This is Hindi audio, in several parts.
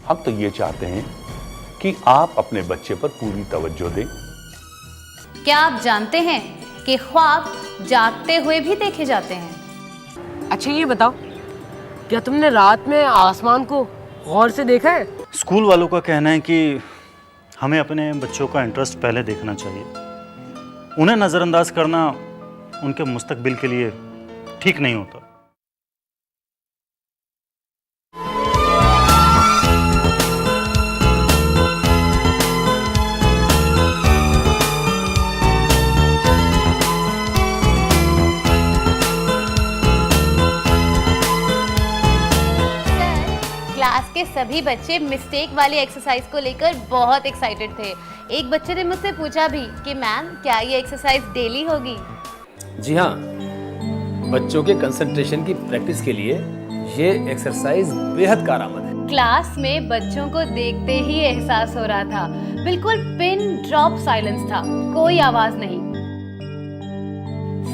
हम तो ये चाहते हैं कि आप अपने बच्चे पर पूरी तवज्जो दें। क्या आप जानते हैं कि ख्वाब जागते हुए भी देखे जाते हैं? अच्छा ये बताओ, क्या तुमने रात में आसमान को गौर से देखा है? स्कूल वालों का कहना है कि हमें अपने बच्चों का इंटरेस्ट पहले देखना चाहिए। उन्हें नज़रअंदाज करना उनके मुस्तकबिल के लिए ठीक नहीं होता। क्लास के सभी बच्चे मिस्टेक वाली एक्सरसाइज को लेकर बहुत एक्साइटेड थे। एक बच्चे ने मुझसे पूछा भी कि मैम क्या ये एक्सरसाइज डेली होगी? जी हाँ, बच्चों के कंसंट्रेशन की प्रैक्टिस के लिए ये एक्सरसाइज बेहद कारआमद है। क्लास में बच्चों को देखते ही एहसास हो रहा था, बिल्कुल पिन ड्रॉप साइलेंस था, कोई आवाज नहीं।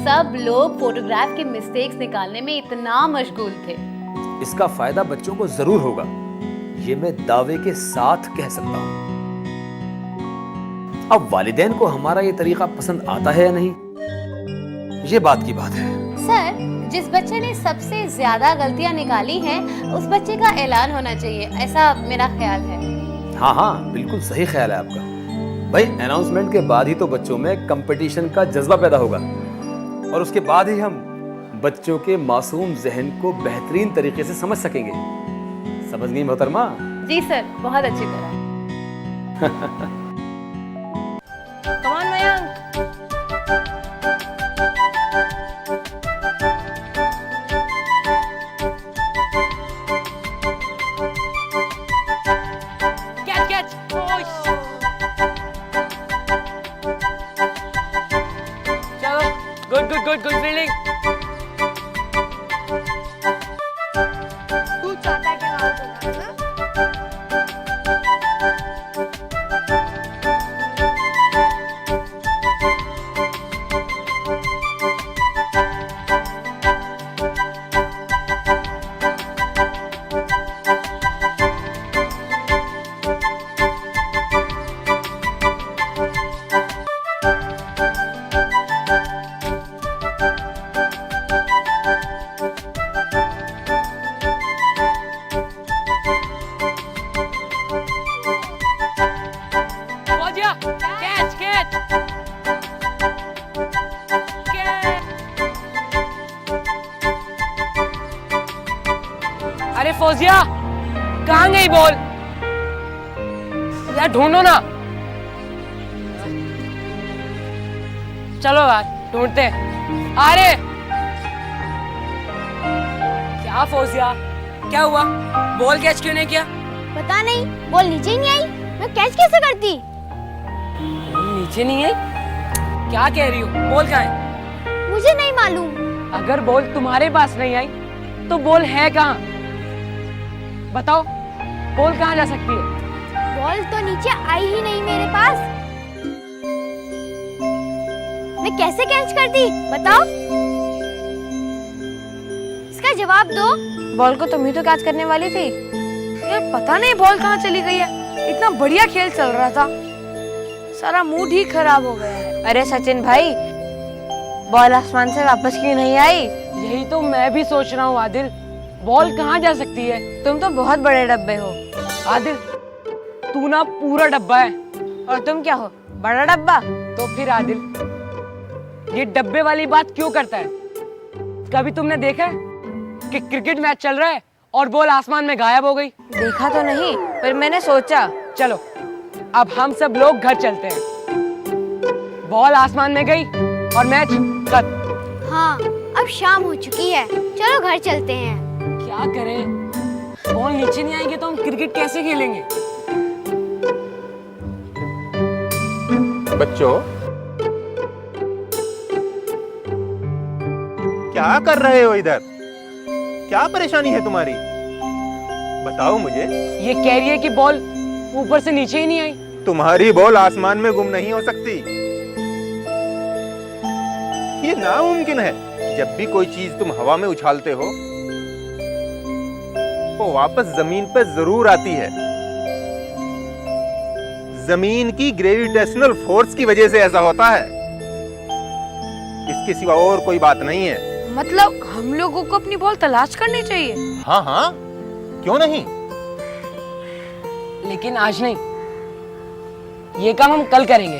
सब लोग फोटोग्राफ के मिस्टेक्स निकालने में इतना मशगूल थे। इसका फायदा बच्चों को जरूर होगा, ये मैं दावे के साथ कह सकता हूँ। अब वालिदैन को हमारा ये तरीका पसंद आता है या नहीं, ये बात की बात है। सर, जिस बच्चे ने सबसे ज्यादा गलतियां निकाली हैं, उस बच्चे का ऐलान होना चाहिए, ऐसा मेरा ख्याल है। हाँ हाँ, बिल्कुल सही ख्याल है आपका। भाई अनाउंसमेंट के बाद ही तो बच्चों में कंपटीशन का जज्बा पैदा होगा और उसके बाद ही हम बच्चों के मासूम जहन को बेहतरीन तरीके से समझ सकेंगे। समझ गई मोहतरमा? जी सर, बहुत अच्छी तरह। Come on, Mayank. Catch, चलो, good fielding। तू चाहता है कि मैं आउट हो जाऊं ना? फौजिया, catch। अरे फौजिया, कहाँ गई बॉल? यार ढूंढो ना। चलो यार, ढूंढते हैं। अरे क्या फौजिया, क्या हुआ? बॉल कैच क्यों नहीं किया? पता नहीं, बॉल नीचे ही नहीं आई। मैं कैच कैसे करती? बॉल नीचे नहीं आई? क्या कह रही हो? बॉल कहाँ है? मुझे नहीं मालूम। अगर बॉल तुम्हारे पास नहीं आई तो बॉल है कहाँ? बताओ, बॉल कहाँ जा सकती है? बॉल तो नीचे आई ही नहीं मेरे पास। मैं कैसे कैच करती? बताओ, इसका जवाब दो। बॉल को तुम ही तो कैच करने वाली थी। यार पता नहीं बॉल कहाँ चली गई है। इतना बढ़िया खेल चल रहा था, सारा मूड ही खराब हो गया है। अरे सचिन भाई, बॉल आसमान से वापस क्यों नहीं आई? यही तो मैं भी सोच रहा हूँ आदिल, बॉल कहाँ जा सकती है? तुम तो बहुत बड़े डब्बे हो। आदिल, तू ना पूरा डब्बा है। और तुम क्या हो, बड़ा डब्बा? तो फिर आदिल, ये डब्बे वाली बात क्यों करता है? कभी तुमने देखा है कि क्रिकेट मैच चल रहा है और बॉल आसमान में गायब हो गई? देखा तो नहीं, पर मैंने सोचा। चलो, अब हम सब लोग घर चलते हैं। बॉल आसमान में गई और मैच खत्म। हाँ, अब शाम हो चुकी है, चलो घर चलते हैं। क्या करें? बॉल नीचे नहीं आएगी तो हम क्रिकेट कैसे खेलेंगे? बच्चों, क्या कर रहे हो इधर? क्या परेशानी है तुम्हारी? बताओ मुझे। ये कह रही है कि बॉल ऊपर से नीचे ही नहीं आई। तुम्हारी बॉल आसमान में गुम नहीं हो सकती, ये नामुमकिन है। जब भी कोई चीज तुम हवा में उछालते हो वो वापस जमीन पर जरूर आती है। जमीन की ग्रेविटेशनल फोर्स की वजह से ऐसा होता है, इसके सिवा और कोई बात नहीं है। मतलब हम लोगों को अपनी बॉल तलाश करनी चाहिए। हाँ हाँ, क्यों नहीं। लेकिन आज नहीं, ये काम हम कल करेंगे।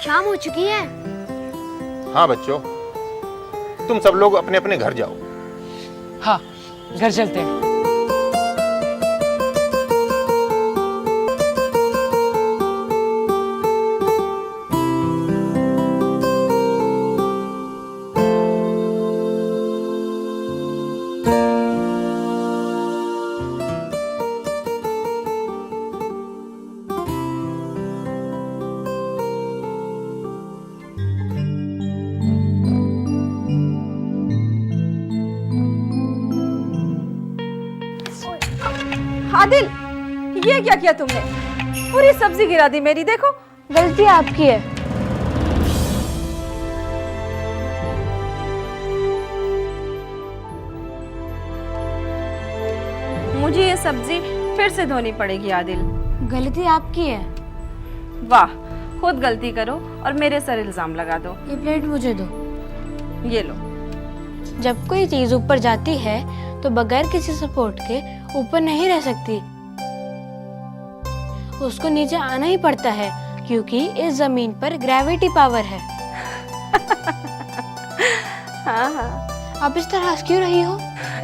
शाम हो चुकी है। हाँ बच्चों, तुम सब लोग अपने अपने घर जाओ। हाँ, घर चलते हैं। आदिल, ये क्या किया तुमने? पूरी सब्जी गिरा दी मेरी। देखो, गलती आपकी है। मुझे ये सब्जी फिर से धोनी पड़ेगी आदिल। गलती आपकी है। वाह, खुद गलती करो और मेरे सर इल्जाम लगा दो। ये प्लेट मुझे दो। ये लो। जब कोई चीज ऊपर जाती है तो बगैर किसी सपोर्ट के ऊपर नहीं रह सकती, उसको नीचे आना ही पड़ता है, क्योंकि इस जमीन पर ग्रेविटी पावर है। हाँ हाँ। आप इस तरह हंस क्यों रही हो?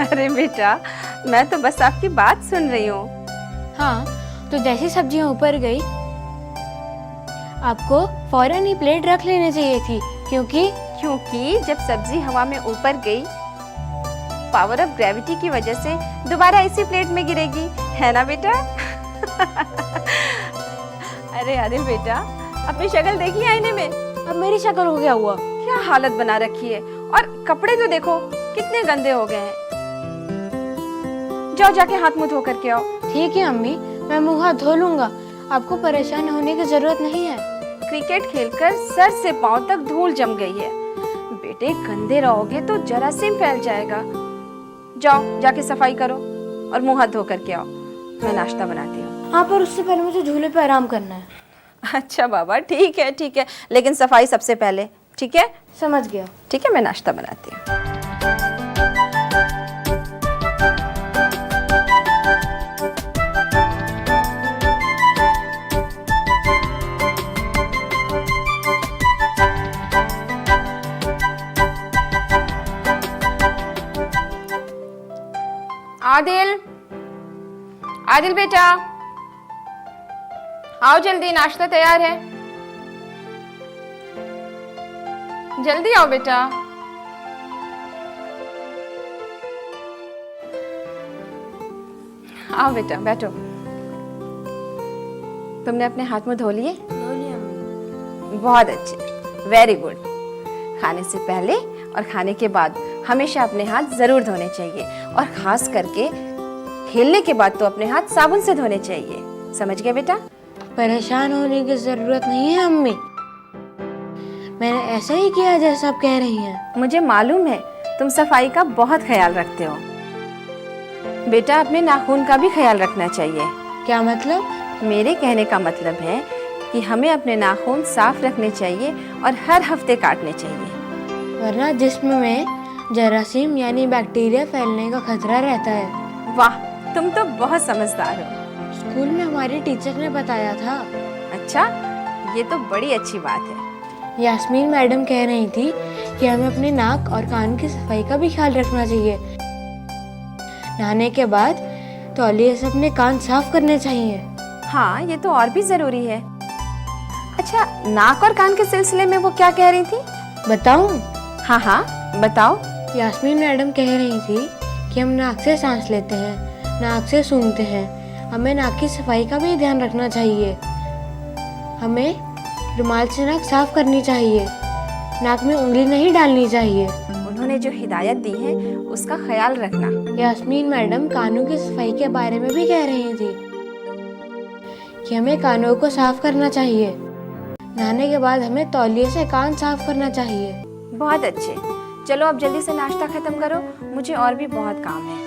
अरे बेटा, मैं तो बस आपकी बात सुन रही हूँ। हाँ, तो जैसी सब्जियां ऊपर गई, आपको फौरन ही प्लेट रख लेनी चाहिए थी, क्योंकि जब सब्जी हवा में ऊपर गई, पावर ऑफ ग्रेविटी की वजह से दोबारा इसी प्लेट में गिरेगी, है ना बेटा? अरे आदिल बेटा, अपनी शक्ल देखी आईने में? अब मेरी शक्ल हो गया हुआ। क्या हालत बना रखी है, और कपड़े तो देखो कितने गंदे हो गए हैं। जाओ जाके हाथ मुंह धो करके आओ। ठीक है अम्मी, मैं मुंह हाथ धो लूंगा, आपको परेशान होने की जरूरत नहीं है। क्रिकेट खेलकर सर से पांव तक धूल जम गई है। बेटे, गंदे रहोगे तो जरासीम फैल जाएगा। जाओ जाके सफाई करो और मुंह हाथ धो करके आओ, मैं नाश्ता बनाती हूँ। हाँ, पर उससे पहले मुझे झूले पे आराम करना है। अच्छा बाबा, ठीक है, लेकिन सफाई सबसे पहले, ठीक है? समझ गया। ठीक है, मैं नाश्ता बनाती हूँ। आदिल बेटा, आओ जल्दी, नाश्ता तैयार है। जल्दी आओ बेटा। आओ बेटा, बैठो। तुमने अपने हाथ मुंह धो लिए? धो लिया अम्मी। बहुत अच्छे, वेरी गुड। खाने से पहले और खाने के बाद हमेशा अपने हाथ जरूर धोने चाहिए, और खास करके खेलने के बाद तो अपने हाथ साबुन से धोने चाहिए। समझ गए बेटा? परेशान होने की जरूरत नहीं है अम्मी, मैंने ऐसा ही किया जैसा आप कह रही हैं। मुझे मालूम है तुम सफाई का बहुत ख्याल रखते हो। बेटा, अपने नाखून का भी ख्याल रखना चाहिए। क्या मतलब? मेरे कहने का मतलब है कि हमें अपने नाखून साफ रखने चाहिए और हर हफ्ते काटने चाहिए, वरना जिस्म में जरासीम यानी बैक्टीरिया फैलने का खतरा रहता है। वाह, तुम तो बहुत समझदार हो। स्कूल में हमारी टीचर ने बताया था। अच्छा, ये तो बड़ी अच्छी बात है। यास्मीन मैडम कह रही थी कि हमें अपने नाक और कान की सफाई का भी ख्याल रखना चाहिए। नहाने के बाद तौलिए से अपने कान साफ करने चाहिए। हाँ, ये तो और भी जरूरी है। अच्छा, नाक और कान के सिलसिले में वो क्या कह रही थी? बताऊं? हाँ हाँ, बताओ। यास्मीन मैडम कह रही थी कि हम नाक से सांस लेते हैं, नाक से सूंघते हैं, हमें नाक की सफाई का भी ध्यान रखना चाहिए। हमें रुमाल से नाक साफ करनी चाहिए, नाक में उंगली नहीं डालनी चाहिए। उन्होंने जो हिदायत दी है उसका ख्याल रखना। यास्मीन मैडम कानों की सफाई के बारे में भी कह रही थी कि हमें कानों को साफ करना चाहिए। नहाने के बाद हमें तौलिए से कान साफ करना चाहिए। बहुत अच्छे, चलो अब जल्दी से नाश्ता खत्म करो, मुझे और भी बहुत काम है।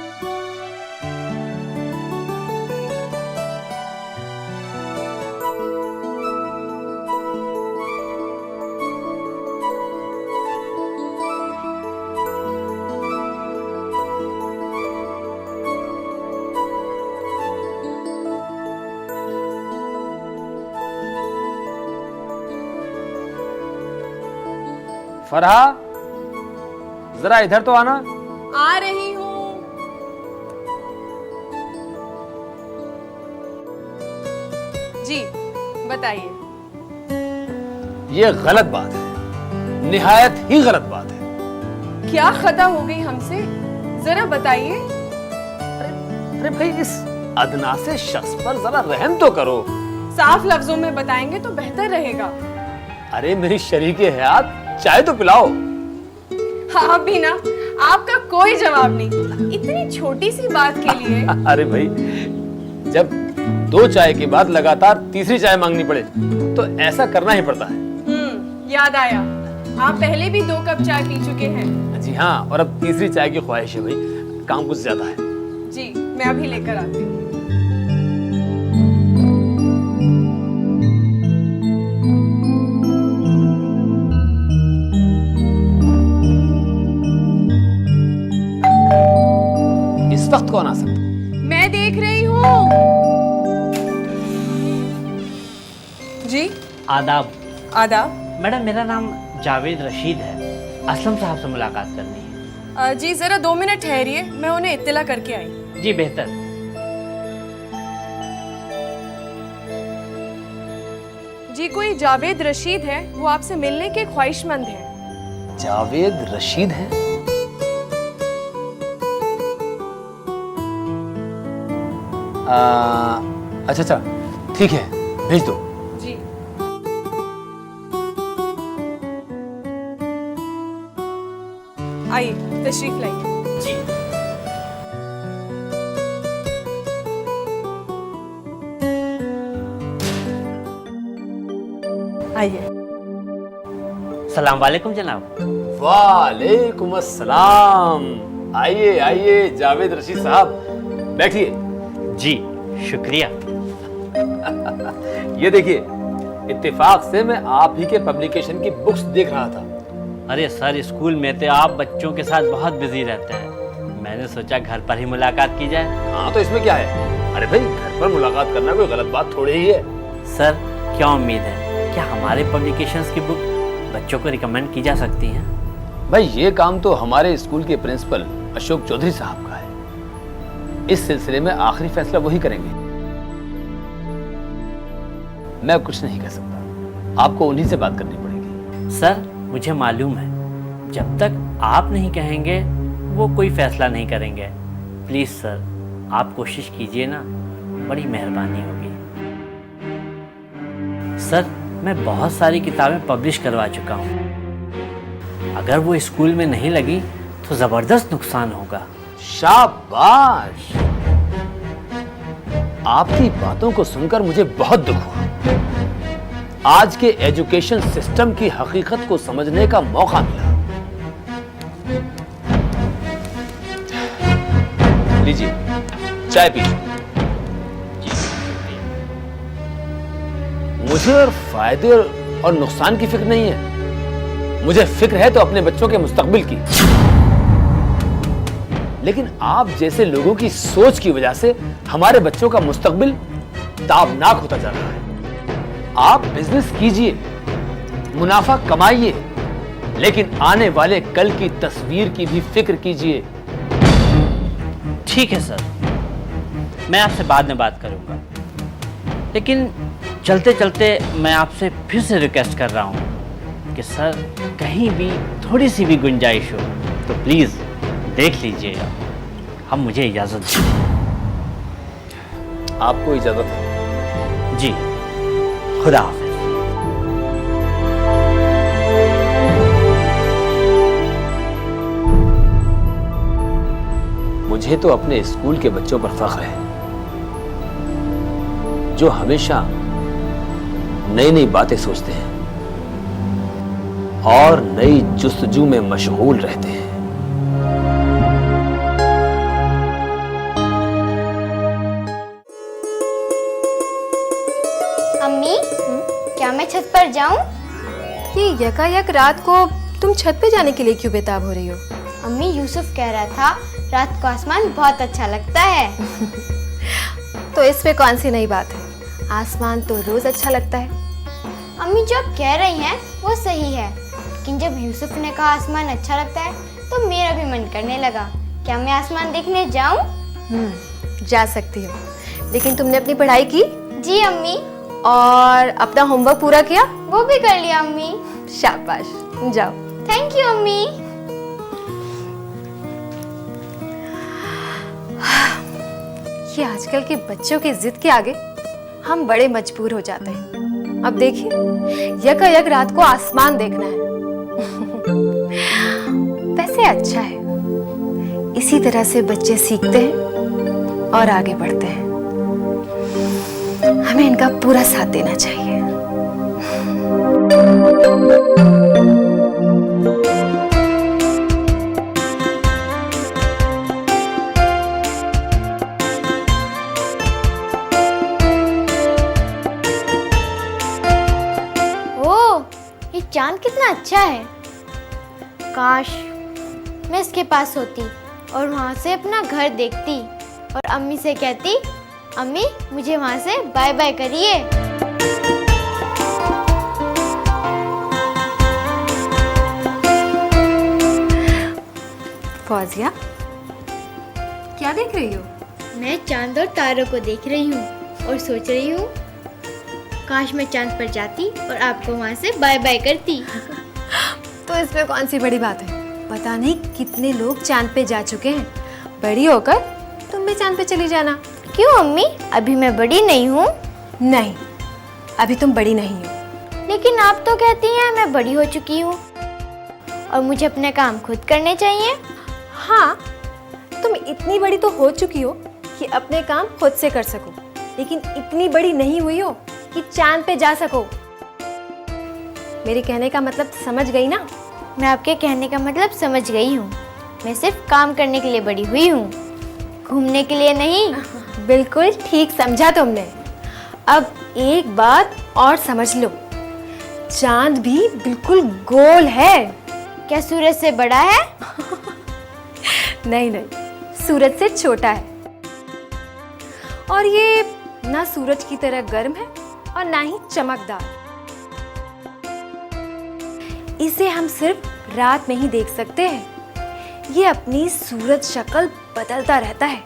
फरहा, जरा इधर तो आना। आ रही हूँ। जी बताइए। ये गलत बात है, निहायत ही गलत बात है। क्या खता हो गई हमसे, जरा बताइए। अरे भाई, इस अदना से शख्स पर जरा रहम तो करो। साफ लफ्जों में बताएंगे तो बेहतर रहेगा। अरे मेरी शरीके हयात, चाय तो पिलाओ। हाँ भी ना, आपका कोई जवाब नहीं इतनी छोटी सी बात के लिए। अरे भाई, जब 2 चाय के बाद लगातार तीसरी चाय मांगनी पड़े तो ऐसा करना ही पड़ता है। याद आया, आप पहले भी 2 कप चाय पी चुके हैं। जी हाँ, और अब तीसरी चाय की ख्वाहिश है भाई, काम कुछ ज्यादा है। जी मैं अभी लेकर आती हूँ। इस वक्त कौन आ सकता? मैं देख रही हूँ। जी आदाब। आदाब। मैडम, मेरा नाम जावेद रशीद है। असलम साहब से मुलाकात करनी है। जी जरा 2 मिनट ठहरिए, मैं उन्हें इत्तला करके आई। जी बेहतर। जी कोई जावेद रशीद है, वो आपसे मिलने के ख्वाहिशमंद है। जावेद रशीद है? अच्छा, ठीक है, भेज दो। जी आइए, तशरीफ लाइए। जी आइए। सलाम वालेकुम जनाब। वालेकुम अस्सलाम। आइए आइए जावेद रशीद साहब, बैठिए। जी शुक्रिया। ये देखिए, इत्तेफाक से मैं आप ही के पब्लिकेशन की बुक्स देख रहा था। अरे सर, स्कूल में तो आप बच्चों के साथ बहुत बिजी रहते हैं, मैंने सोचा घर पर ही मुलाकात की जाए। हाँ तो इसमें क्या है? अरे भाई, घर पर मुलाकात करना कोई गलत बात थोड़ी ही है। सर क्या उम्मीद है, क्या हमारे पब्लिकेशंस की बुक बच्चों को रिकमेंड की जा सकती हैं? भाई ये काम तो हमारे स्कूल के प्रिंसिपल अशोक चौधरी साहब का है। इस सिलसिले में आखिरी फैसला वही करेंगे, मैं कुछ नहीं कह सकता। आपको उन्हीं से बात करनी पड़ेगी। सर मुझे मालूम है, जब तक आप नहीं कहेंगे वो कोई फैसला नहीं करेंगे। प्लीज सर, आप कोशिश कीजिए ना, बड़ी मेहरबानी होगी। सर मैं बहुत सारी किताबें पब्लिश करवा चुका हूँ, अगर वो स्कूल में नहीं लगी तो जबरदस्त नुकसान होगा। शाबाश, आपकी बातों को सुनकर मुझे बहुत दुख हुआ। आज के एजुकेशन सिस्टम की हकीकत को समझने का मौका मिला। लीजिए चाय पीजिए। मुझे और फायदे और नुकसान की फिक्र नहीं है, मुझे फिक्र है तो अपने बच्चों के मुस्तकबिल की। लेकिन आप जैसे लोगों की सोच की वजह से हमारे बच्चों का मुस्तकबिल ताबनाक होता जा रहा है। आप बिजनेस कीजिए, मुनाफा कमाइए, लेकिन आने वाले कल की तस्वीर की भी फिक्र कीजिए। ठीक है सर, मैं आपसे बाद में बात करूंगा, लेकिन चलते चलते मैं आपसे फिर से रिक्वेस्ट कर रहा हूं कि सर कहीं भी थोड़ी सी भी गुंजाइश हो तो प्लीज़ देख लीजिएगा। हम मुझे इजाज़त दीजिए। आपको इजाज़त है? जी, खुदा हाफ़िज़। मुझे तो अपने स्कूल के बच्चों पर फख्र है, जो हमेशा नई नई बातें सोचते हैं और नई जुस्तजू में मशगूल रहते हैं। अम्मी, क्या मैं छत पर जाऊं? ये यकायक रात को तुम छत पे जाने के लिए क्यों बेताब हो रही हो? अम्मी, यूसुफ कह रहा था रात को आसमान बहुत अच्छा लगता है। तो इसमें कौन सी नई बात है, आसमान तो रोज अच्छा लगता है। अम्मी, जो आप कह रही हैं वो सही है, लेकिन जब यूसुफ ने कहा आसमान अच्छा लगता है तो मेरा भी मन करने लगा। क्या मैं आसमान देखने जाऊं? जा सकती हो, लेकिन तुमने अपनी पढ़ाई की जी अम्मी। और अपना होमवर्क पूरा किया? वो भी कर लिया अम्मी। शाबाश, जाओ। थैंक यू अम्मी। ये आजकल के बच्चों की जिद के आगे हम बड़े मजबूर हो जाते हैं। अब देखिए, यकायक रात को आसमान देखना है। वैसे अच्छा है, इसी तरह से बच्चे सीखते हैं और आगे बढ़ते हैं। हमें इनका पूरा साथ देना चाहिए। ओह, ये चांद कितना अच्छा है। काश मैं इसके पास होती और वहाँ से अपना घर देखती और अम्मी से कहती, अम्मी मुझे वहाँ से बाय बाय करिए। फौजिया, क्या देख रही हो? मैं चांद और तारों को देख रही हूँ और सोच रही हूँ काश मैं चांद पर जाती और आपको वहाँ से बाय बाय करती। तो इसमें कौन सी बड़ी बात है? पता नहीं कितने लोग चांद पे जा चुके हैं। बड़ी होकर तुम भी चांद पे चली जाना। क्यों अम्मी, अभी मैं बड़ी नहीं हूँ? नहीं, अभी तुम बड़ी नहीं हो। लेकिन आप तो कहती हैं मैं बड़ी हो चुकी हूँ और मुझे अपने काम खुद करने चाहिए। हाँ, तुम इतनी बड़ी तो हो चुकी हो कि अपने काम खुद से कर सको, लेकिन इतनी बड़ी नहीं हुई हो कि चांद पे जा सको। मेरे कहने का मतलब समझ गई ना? मैं आपके कहने का मतलब समझ गई हूँ। मैं सिर्फ काम करने के लिए बड़ी हुई हूँ, घूमने के लिए नहीं। बिल्कुल ठीक समझा तुमने। अब एक बात और समझ लो, चांद भी बिल्कुल गोल है। क्या सूरज से बड़ा है? नहीं नहीं, सूरज से छोटा है। और ये ना सूरज की तरह गर्म है और ना ही चमकदार। इसे हम सिर्फ रात में ही देख सकते हैं। ये अपनी सूरज शक्ल बदलता रहता है।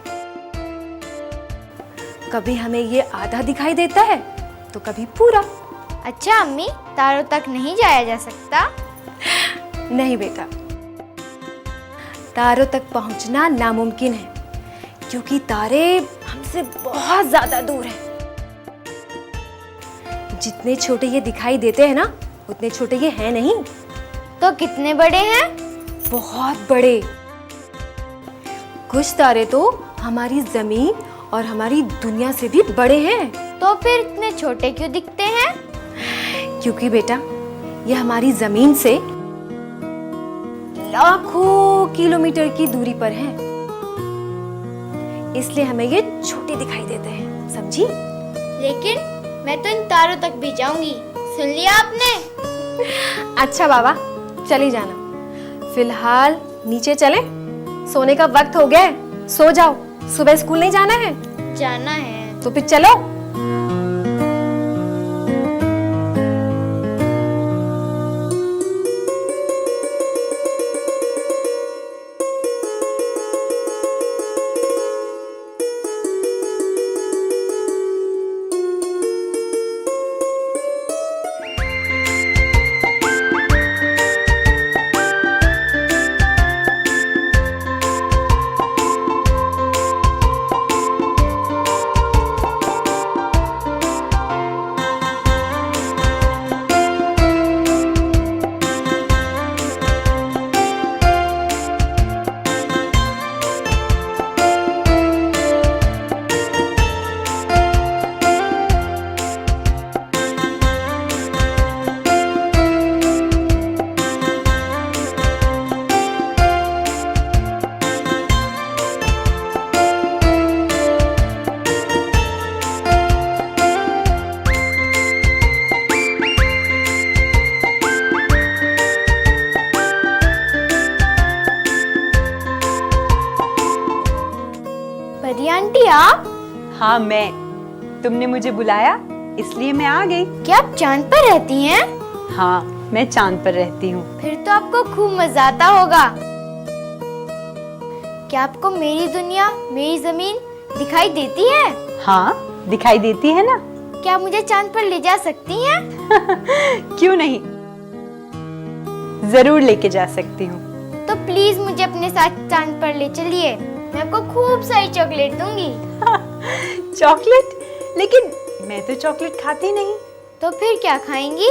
कभी हमें ये आधा दिखाई देता है तो कभी पूरा। अच्छा अम्मी, तारों तक नहीं जाया जा सकता? नहीं बेटा, तारों तक पहुंचना नामुमकिन है, क्योंकि तारे हमसे बहुत ज्यादा दूर हैं। जितने छोटे ये दिखाई देते हैं ना, उतने छोटे ये हैं नहीं। तो कितने बड़े हैं? बहुत बड़े। कुछ तारे तो हमारी जमीन और हमारी दुनिया से भी बड़े हैं। तो फिर इतने छोटे क्यों दिखते हैं? क्योंकि बेटा, ये हमारी जमीन से लाखों किलोमीटर की दूरी पर हैं। इसलिए हमें ये छोटे दिखाई देते हैं, समझी? लेकिन मैं तो इन तारों तक भी जाऊंगी, सुन लिया आपने? अच्छा बाबा, चली जाना। फिलहाल नीचे चले, सोने का वक्त हो गया है। सो जाओ, सुबह स्कूल नहीं जाना है? जाना है। तो फिर चलो। परी आंटी आप? हाँ मैं। तुमने मुझे बुलाया इसलिए मैं आ गई। क्या आप चांद पर रहती हैं? हाँ, मैं चांद पर रहती हूँ। फिर तो आपको खूब मजा आता होगा। क्या आपको मेरी दुनिया, मेरी जमीन दिखाई देती है? हाँ, दिखाई देती है ना। क्या मुझे चांद पर ले जा सकती हैं? क्यों नहीं, जरूर लेके जा सकती हूँ। तो प्लीज मुझे अपने साथ चांद पर ले चलिए, मैं आपको खूब सारी चॉकलेट दूंगी। चॉकलेट? लेकिन मैं तो चॉकलेट खाती नहीं। तो फिर क्या खाएंगी?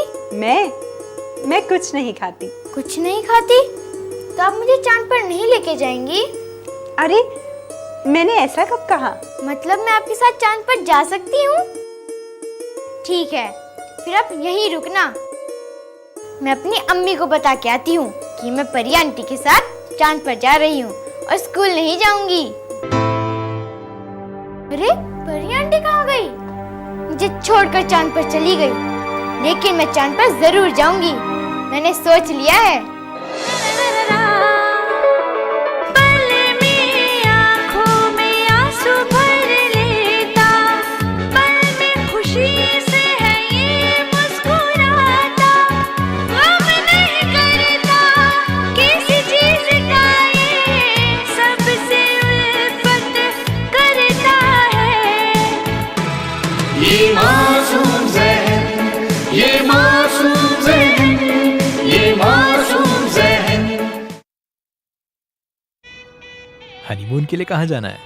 मैं कुछ नहीं खाती। कुछ नहीं खाती? तो आप मुझे चांद पर नहीं लेके जाएंगी? अरे मैंने ऐसा कब कहा? मतलब मैं आपके साथ चांद पर जा सकती हूँ? ठीक है, फिर आप यहीं रुकना। मैं अपनी अम्मी को बता के आती हूँ कि मैं परी आंटी के साथ चांद पर जा रही हूँ और स्कूल नहीं जाऊंगी। अरे परी आंटी कहाँ गई? मुझे छोड़कर चांद पर चली गई। लेकिन मैं चांद पर जरूर जाऊंगी, मैंने सोच लिया है। हनीमून के लिए कहाँ जाना है?